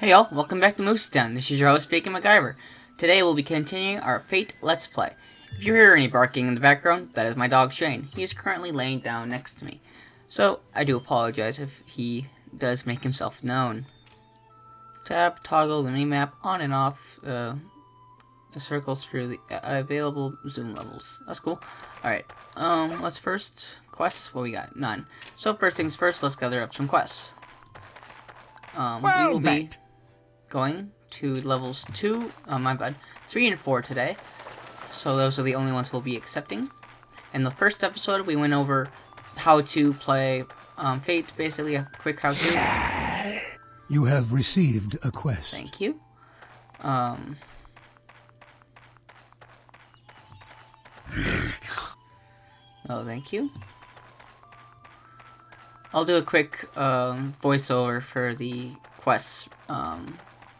Hey y'all, welcome back to Moosey Town. This is your host, Bacon MacGyver. Today we'll be continuing our Fate Let's Play. If you hear any barking in the background, that is my dog Shane. He is currently laying down next to me. So, I do apologize if he does make himself known. Tap, toggle the minimap on and off the circles through the available zoom levels. That's cool. Alright, let's first... Quests? What we got? None. So first things first, let's gather up some quests. We will be going to levels 3 and 4 today. So those are the only ones we'll be accepting. In the first episode, we went over how to play Fate, basically a quick how-to. You have received a quest. Thank you. Oh, thank you. I'll do a quick voiceover for the quests.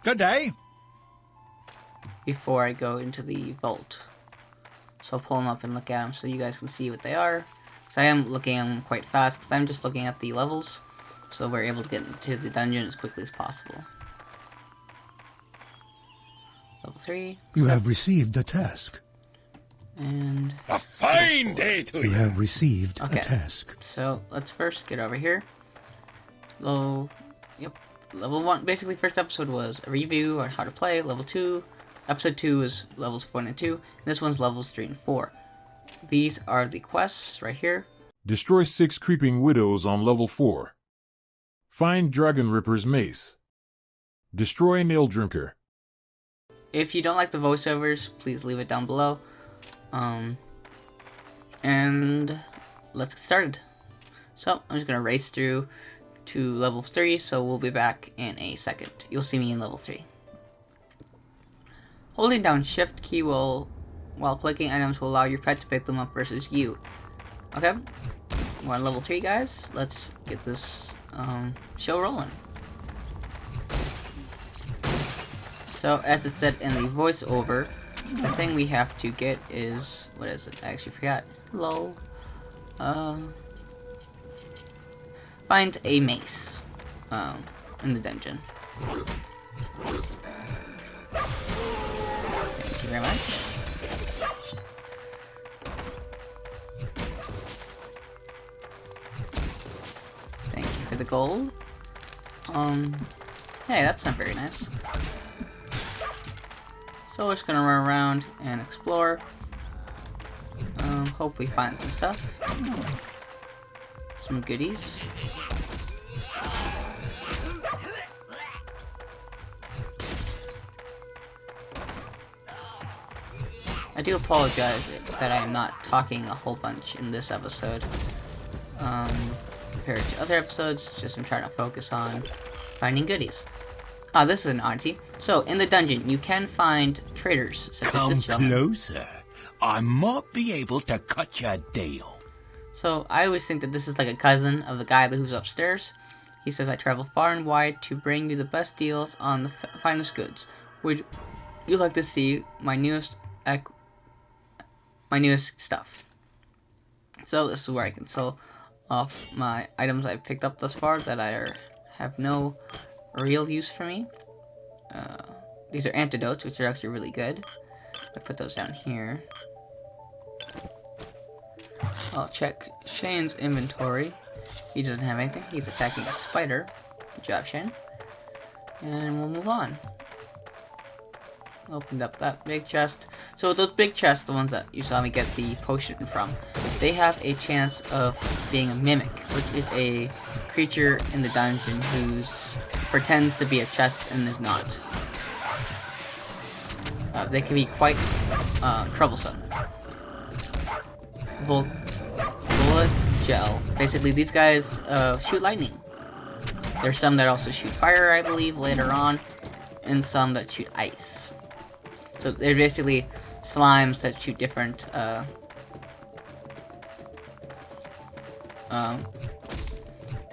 Good day. Before I go into the vault. So I'll pull them up and look at them so you guys can see what they are. So I am looking at them quite fast because I'm just looking at the levels. So we're able to get into the dungeon as quickly as possible. Level 3. You have received a task. And... A fine day to you! You have received a task. So let's first get over here. Level 1, basically first episode was a review on how to play. Level 2, episode 2 is levels 1 and 2. And this one's levels 3 and 4. These are the quests right here. Destroy 6 creeping widows on level 4. Find Dragon Ripper's mace. Destroy Nail Drinker. If you don't like the voiceovers, please leave it down below. And let's get started. So I'm just gonna race through to level 3, so we'll be back in a second. You'll see me in level 3. Holding down shift key while clicking items will allow your pet to pick them up versus you. Okay, we're on level 3, guys. Let's get this show rolling. So as it said in the voiceover, the thing we have to get is, what is it? I actually forgot. Lol. Find a mace in the dungeon. Thank you very much. Thank you for the gold. Hey, that's not very nice. So we're just gonna run around and explore. Hopefully find some stuff. Some goodies. I do apologize that I am not talking a whole bunch in this episode. Compared to other episodes, just I'm trying to focus on finding goodies. Ah, this is an oddity. So, in the dungeon, you can find traders, such as this gentleman. Come closer. I might be able to cut you a deal. So, I always think that this is like a cousin of the guy who's upstairs. He says, I travel far and wide to bring you the best deals on the finest goods. Would you like to see my newest stuff? So, this is where I can sell off my items I've picked up thus far that have no real use for me. These are antidotes, which are actually really good. I put those down here. I'll check Shane's inventory. He doesn't have anything. He's attacking a spider. Good job, Shane. And we'll move on. Opened up that big chest. So those big chests, the ones that you saw me get the potion from, they have a chance of being a mimic, which is a creature in the dungeon who's pretends to be a chest and is not. They can be quite troublesome. Bullet gel. Basically, these guys shoot lightning. There's some that also shoot fire, I believe, later on, and some that shoot ice. So they're basically slimes that shoot different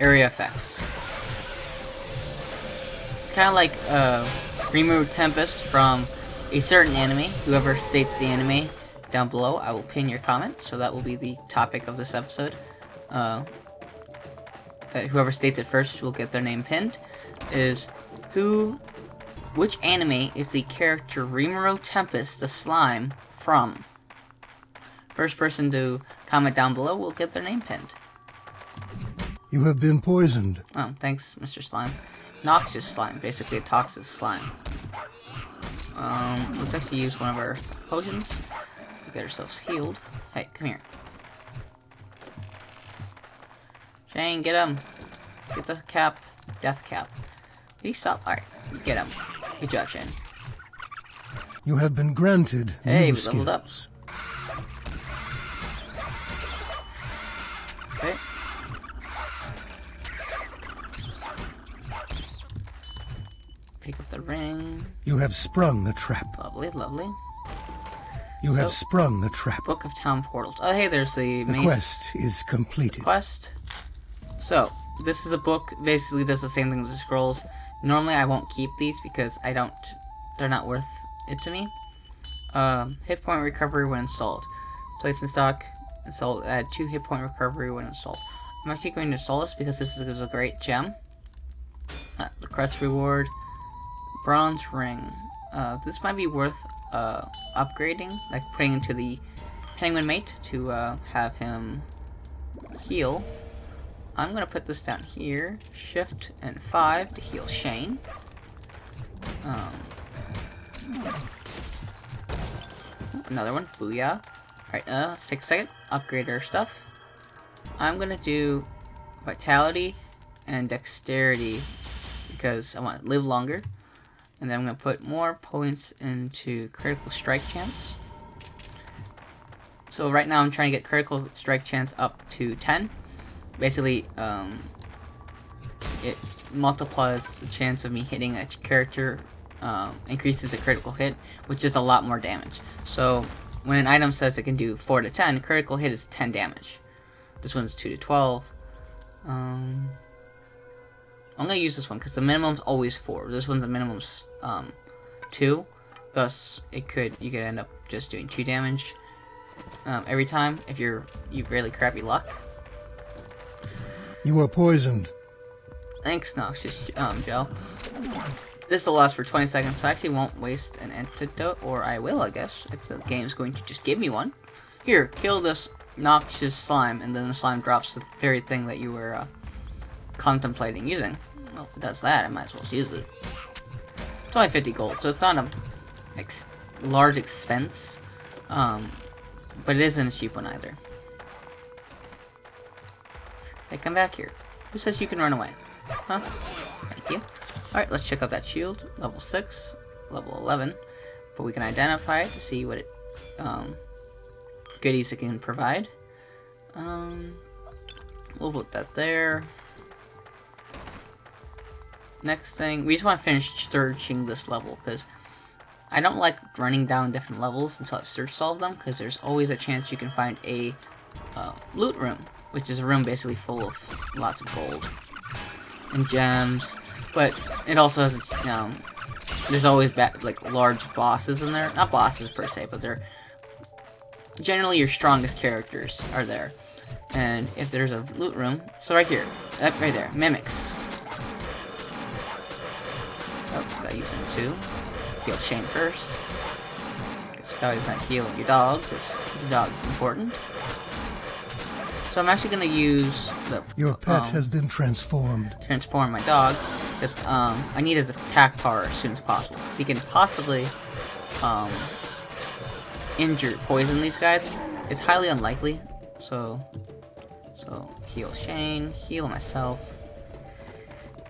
area effects. It's kind of like Remove Tempest from a certain anime. Whoever states the anime down below, I will pin your comment, so that will be the topic of this episode. Whoever states it first will get their name pinned. Is who Which anime is the character Rimuru Tempest, the slime, from? First person to comment down below will get their name pinned. You have been poisoned. Oh, thanks, Mr. Slime. Noxious slime, basically a toxic slime. Let's actually use one of our potions to get ourselves healed. Hey, come here. Shane, get him. Get the cap. Death cap. Did he stop? Alright, get him. Good job, Shane. You have been granted Hey, new we leveled up. skills. Okay. Pick up the ring. You have sprung a trap. Lovely, lovely. You have sprung a trap. Book of Town Portals. Oh, hey, there's the The mace quest is completed. quest. So, this is a book, basically does the same thing as the scrolls. Normally I won't keep these because they're not worth it to me. Hit point recovery when installed. Place in stock, install, add 2 hit point recovery when installed. I'm actually going to install this because this is a great gem. The crest reward. Bronze ring. This might be worth upgrading, like putting into the penguin mate to have him heal. I'm gonna put this down here. Shift and 5 to heal Shane. Another one. Booyah. Alright, let's take a second. Upgrade our stuff. I'm gonna do vitality and dexterity because I want to live longer. And then I'm gonna put more points into critical strike chance. So right now I'm trying to get critical strike chance up to 10. Basically, it multiplies the chance of me hitting a character, increases the critical hit, which is a lot more damage. So when an item says it can do 4 to 10, critical hit is 10 damage. This one's 2 to 12. I'm gonna use this one because the minimum's always 4. This one's a minimum 2. Thus, you could end up just doing 2 damage every time if you've really crappy luck. You are poisoned. Thanks, Noxious Gel. This will last for 20 seconds, so I actually won't waste an antidote, or I will, I guess, if the game's going to just give me one. Here, kill this noxious slime, and then the slime drops the very thing that you were contemplating using. Well, if it does that, I might as well use it. It's only 50 gold, so it's not a large expense, but it isn't a cheap one either. Hey, come back here. Who says you can run away? Huh? Thank you. Alright, let's check out that shield. Level 6, level 11. But we can identify it to see what goodies it can provide. We'll put that there. Next thing, we just want to finish searching this level, because I don't like running down different levels until I've searched all of them, because there's always a chance you can find a loot room, which is a room basically full of lots of gold and gems, but it also has its, there's always like large bosses in there. Not bosses per se, but they're generally your strongest characters are there. And if there's a loot room, so right here, right there, mimics. Oh, gotta use them too. Heal Shane first. Guess always not healing your dog, because the dog is important. So I'm actually gonna use the Your pet has been transformed. Transform my dog, because I need his attack power as soon as possible, because he can possibly poison these guys. It's highly unlikely. So heal Shane, heal myself.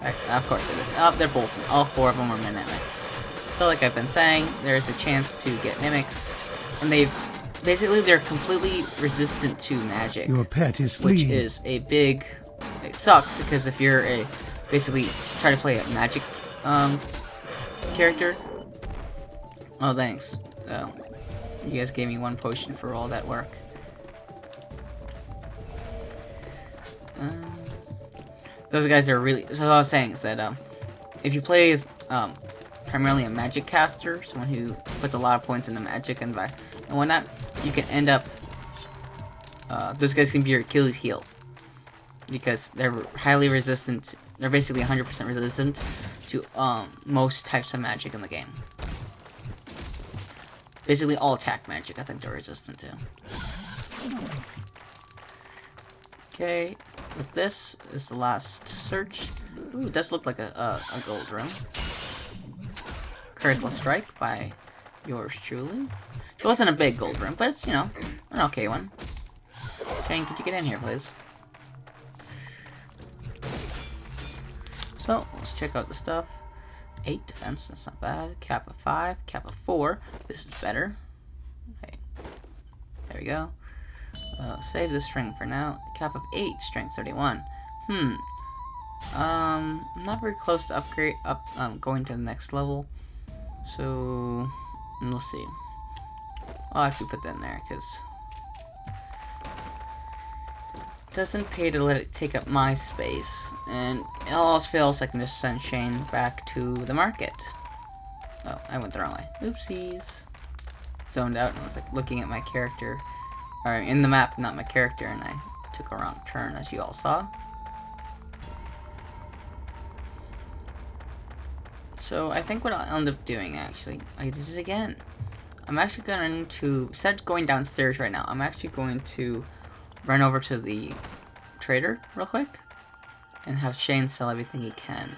Right, of course it is. Oh, they're both. All 4 of them are mimics. So like I've been saying, there's a chance to get mimics, and they're completely resistant to magic. Your pet is fleeing. Which is a big... It sucks, because if you're basically try to play a magic character... Oh, thanks. You guys gave me 1 potion for all that work. Those guys are really... So what I was saying is that if you play as primarily a magic caster, someone who puts a lot of points into magic and whatnot, you can end up... those guys can be your Achilles heel. Because they're highly resistant. They're basically 100% resistant to most types of magic in the game. Basically all attack magic I think they're resistant to. Okay, with this is the last search. Ooh, it does look like a gold room. Critical strike by yours truly. It wasn't a big gold room, but it's, you know, an okay one. Shane, could you get in here, please? So, let's check out the stuff. 8 defense, that's not bad. Cap of 5, cap of 4. This is better. Okay. There we go. Save the strength for now. Cap of 8, strength 31. I'm not very close to going to the next level. So, we'll see. I'll actually put that in there, because it doesn't pay to let it take up my space. And it all else fails, I can just send Shane back to the market. Oh, I went the wrong way. Oopsies. Zoned out, and I was like looking at my character. Or in the map, not my character, and I took a wrong turn, as you all saw. So I think what I'll end up doing, actually, I did it again. I'm actually going to, instead of going downstairs right now, I'm actually going to run over to the trader real quick and have Shane sell everything he can.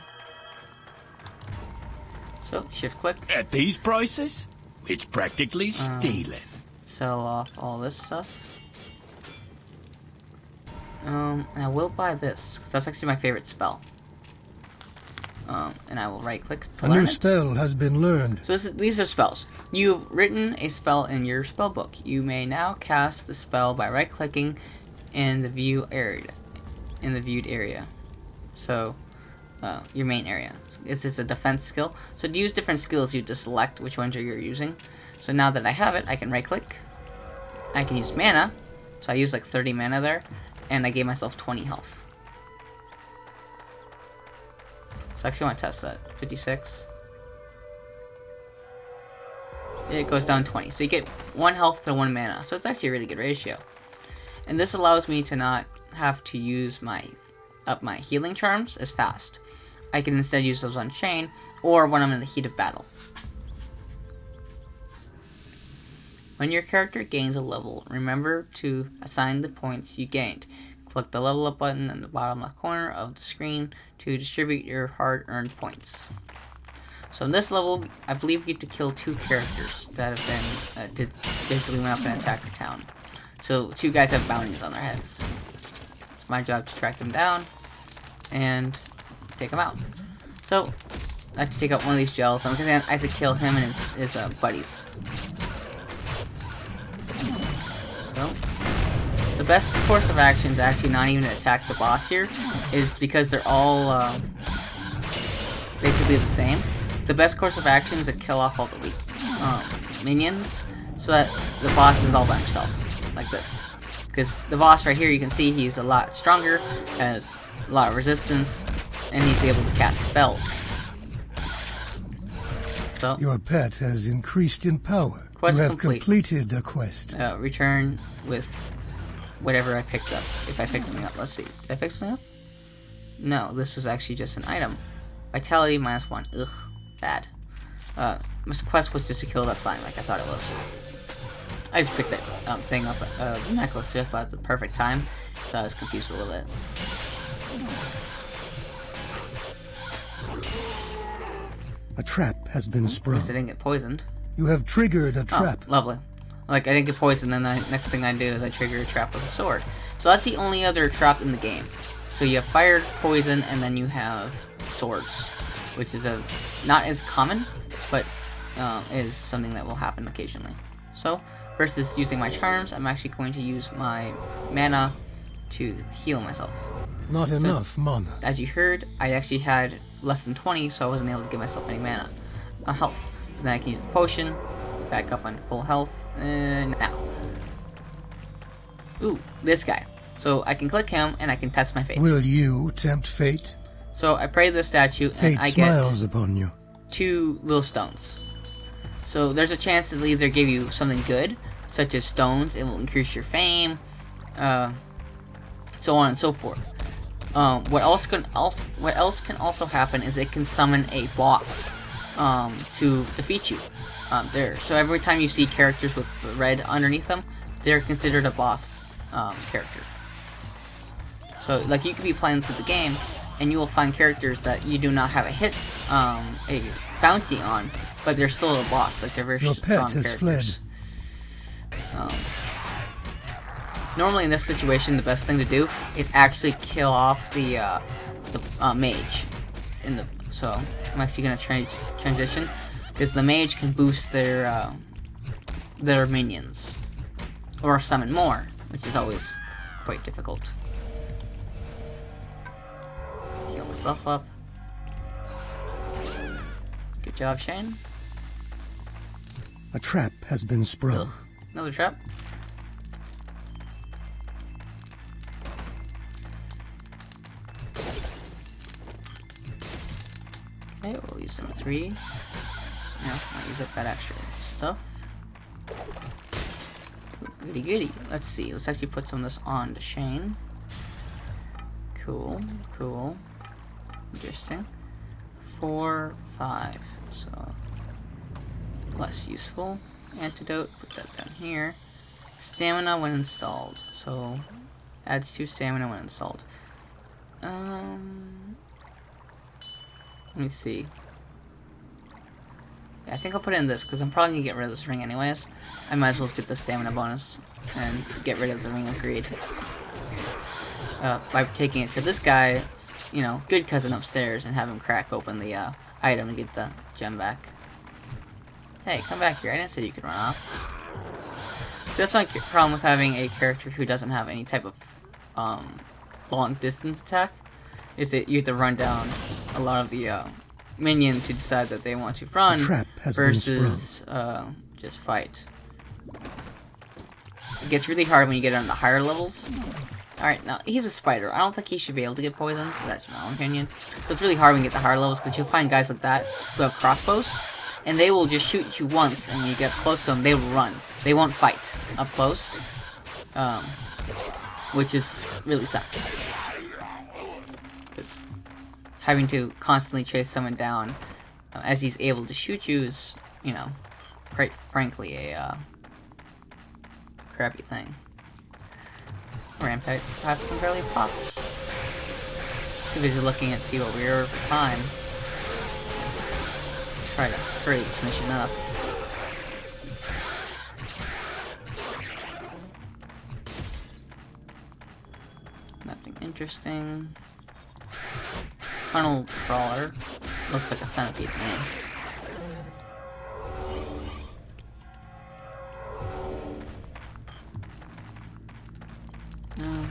So, shift click. At these prices, it's practically stealing. Sell off all this stuff. And I will buy this, because that's actually my favorite spell. And I will right click to learn A new it. spell has been learned. So these are spells. You've written a spell in your spell book. You may now cast the spell by right clicking in the viewed area. So your main area. It's a defense skill. So to use different skills, you just select which ones you're using. So now that I have it, I can right click. I can use mana. So I used like 30 mana there, and I gave myself 20 health. So I actually want to test that. 56. It goes down 20. So you get 1 health to 1 mana. So it's actually a really good ratio. And this allows me to not have to use my healing charms as fast. I can instead use those on Shane or when I'm in the heat of battle. When your character gains a level, remember to assign the points you gained. Click the level up button in the bottom left corner of the screen to distribute your hard-earned points. So in this level, I believe you get to kill 2 characters that have been basically went up and attacked the town. So 2 guys have bounties on their heads. It's my job to track them down and take them out. So I have to take out one of these gels. I'm gonna have to kill him and his buddies. So the best course of action is actually not even to attack the boss here, is because they're all basically the same. The best course of action is to kill off all the weak minions, so that the boss is all by himself, like this. Because the boss right here, you can see he's a lot stronger, has a lot of resistance, and he's able to cast spells. So Your pet has increased in power. Quest you have complete. completed a quest. Return with whatever I picked up. If I picked something up, let's see. Did I pick something up? No, this was actually just an item. Vitality -1. Ugh, bad. My quest was just to kill that slime, like I thought it was. I just picked that thing up, the necklace just about the perfect time, so I was confused a little bit. A trap has been At sprung. least I didn't get poisoned. You have triggered a trap. Oh, lovely. Like, I didn't get poisoned, and the next thing I do is I trigger a trap with a sword. So that's the only other trap in the game. So you have fire, poison, and then you have swords, which is not as common, but is something that will happen occasionally. So, versus using my charms, I'm actually going to use my mana to heal myself. Not enough mana. As you heard, I actually had less than 20, so I wasn't able to give myself any mana. Health. Then I can use the potion, back up on full health, and now. Ooh, this guy. So I can click him, and I can test my fate. Will you tempt fate? So I pray to the statue, and Fate I get smiles upon you. 2 little stones. So there's a chance it'll either give you something good, such as stones, it will increase your fame, so on and so forth. What else can also happen is it can summon a boss to defeat you. There. So every time you see characters with red underneath them, they're considered a boss character. So like you could be playing through the game, and you will find characters that you do not have a bounty on, but they're still a boss. Like they're very Your strong pet has characters. Normally in this situation, the best thing to do is actually kill off the mage. So I'm actually gonna transition, because the mage can boost their minions or summon more, which is always quite difficult. Heal myself up. Good job, Shane. A trap has been sprung. Ugh. Another trap. Okay, we'll use number 3. No, not use up that extra stuff. Goody goody. Let's see. Let's actually put some of this on to Shane. Cool, cool. Interesting. 4, 5. So less useful. Antidote. Put that down here. Stamina when installed. So adds 2 stamina when installed. Let me see. Yeah, I think I'll put it in this, because I'm probably gonna get rid of this ring anyways. I might as well get the stamina bonus and get rid of the Ring of Greed. By taking it to this guy, you know, good cousin upstairs, and have him crack open the item to get the gem back. Hey, come back here. I didn't say you could run off. So that's my problem with having a character who doesn't have any type of long distance attack, is that you have to run down a lot of the minions who decide that they want to run versus just fight. It gets really hard when you get on the higher levels. Alright, now he's a spider. I don't think he should be able to get poisoned. That's my own opinion. So it's really hard when you get the higher levels, because you'll find guys like that who have crossbows, and they will just shoot you once, and when you get close to them, they will run. They won't fight up close, which is really sucks. Because having to constantly chase someone down as he's able to shoot you is, you know, quite frankly a crappy thing. Ran past some barely pops. Too busy looking at see what we are for time. Try to hurry this mission up. Nothing interesting. Tunnel crawler. Looks like a centipede to me.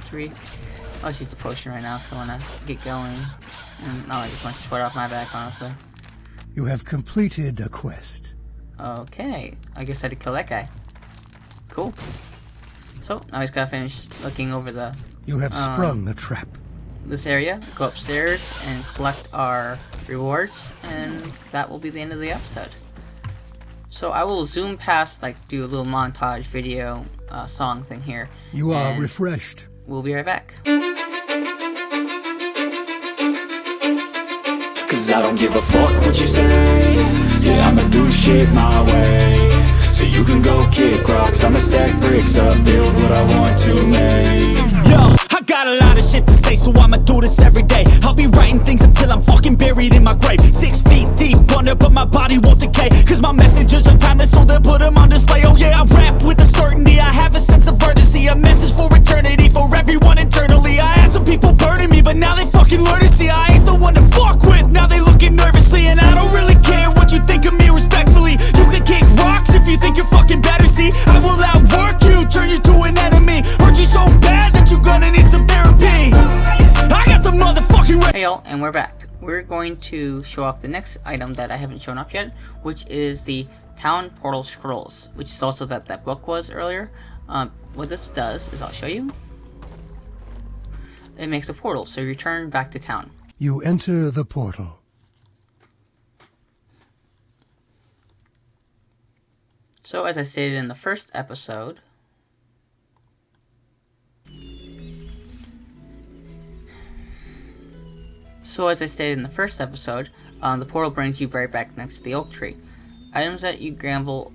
3. I'll just use the potion right now because I want to get going. And not like a bunch of sweat off my back, honestly. You have completed a quest. Okay. I guess I had to kill that guy. Cool. So, now he's gotta finish looking over the... You have sprung a trap. This area. Go upstairs and collect our rewards. And that will be the end of the episode. So I will zoom past, like, do a little montage video song thing here. You are refreshed. We'll be right back. Cause I don't give a fuck what you say. Yeah, I'ma do shit my way. So you can go kick rocks, I'ma stack bricks up, build what I want to make. Yo, I got a lot of shit to say, so I'ma do this every day. I'll be writing things until I'm fucking buried in my grave. 6 feet deep under, but my body won't decay. Cause my messages are timeless, so they'll put them on display. Oh yeah, I rap with a certainty, I have a sense of urgency. A message for eternity, for everyone internally. I had some people burning me, but now they fucking learn to see I ain't the one to fuck with. Now they looking nervously, and I don't really care what you think of me respectfully. You can kick rocks if you think you're fucking better, see. I will outwork you, turn you to an enemy. Hurt you so bad that you're gonna need some therapy. I got the motherfucking... Hey y'all, and we're back. We're going to show off the next item that I haven't shown off yet, which is the Town Portal Scrolls, which is also that book was earlier. What this does is, I'll show you. It makes a portal, so you return back to town. You enter the portal. So, as I stated in the first episode, So as I stated in the first episode, the portal brings you right back next to the oak tree. Items that you gamble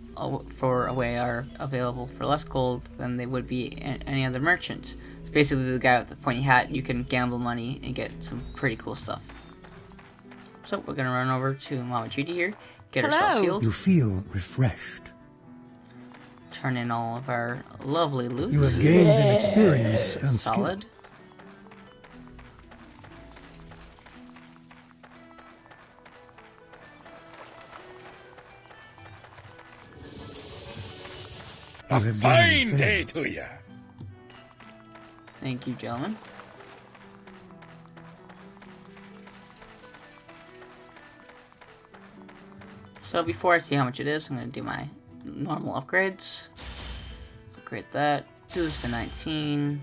for away are available for less gold than they would be in any other merchant. It's basically the guy with the pointy hat. You can gamble money and get some pretty cool stuff. So we're gonna run over to Mama Judy here, get ourselves healed, You feel refreshed. turn in all of our lovely loot. You have gained an experience and skill. Solid. You have gained Fine fame. day to ya. Thank you, gentlemen. So before I see how much it is, I'm going to do my normal upgrades. Upgrade that. Do this to 19.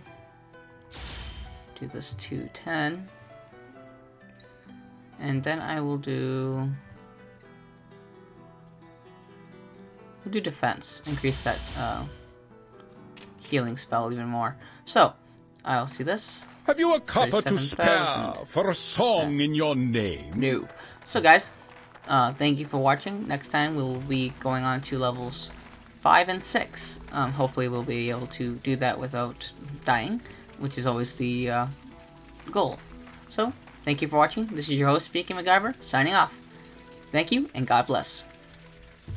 Do this to 10. And then I will do... We'll do defense. Increase that healing spell even more. So, I'll see this. Have you a copper to spare 37,000. for a song in your name? No. So guys, thank you for watching. Next time we'll be going on to levels 5 and 6. Hopefully we'll be able to do that without dying, which is always the goal. So, thank you for watching. This is your host, Speaking MacGyver, signing off. Thank you, and God bless.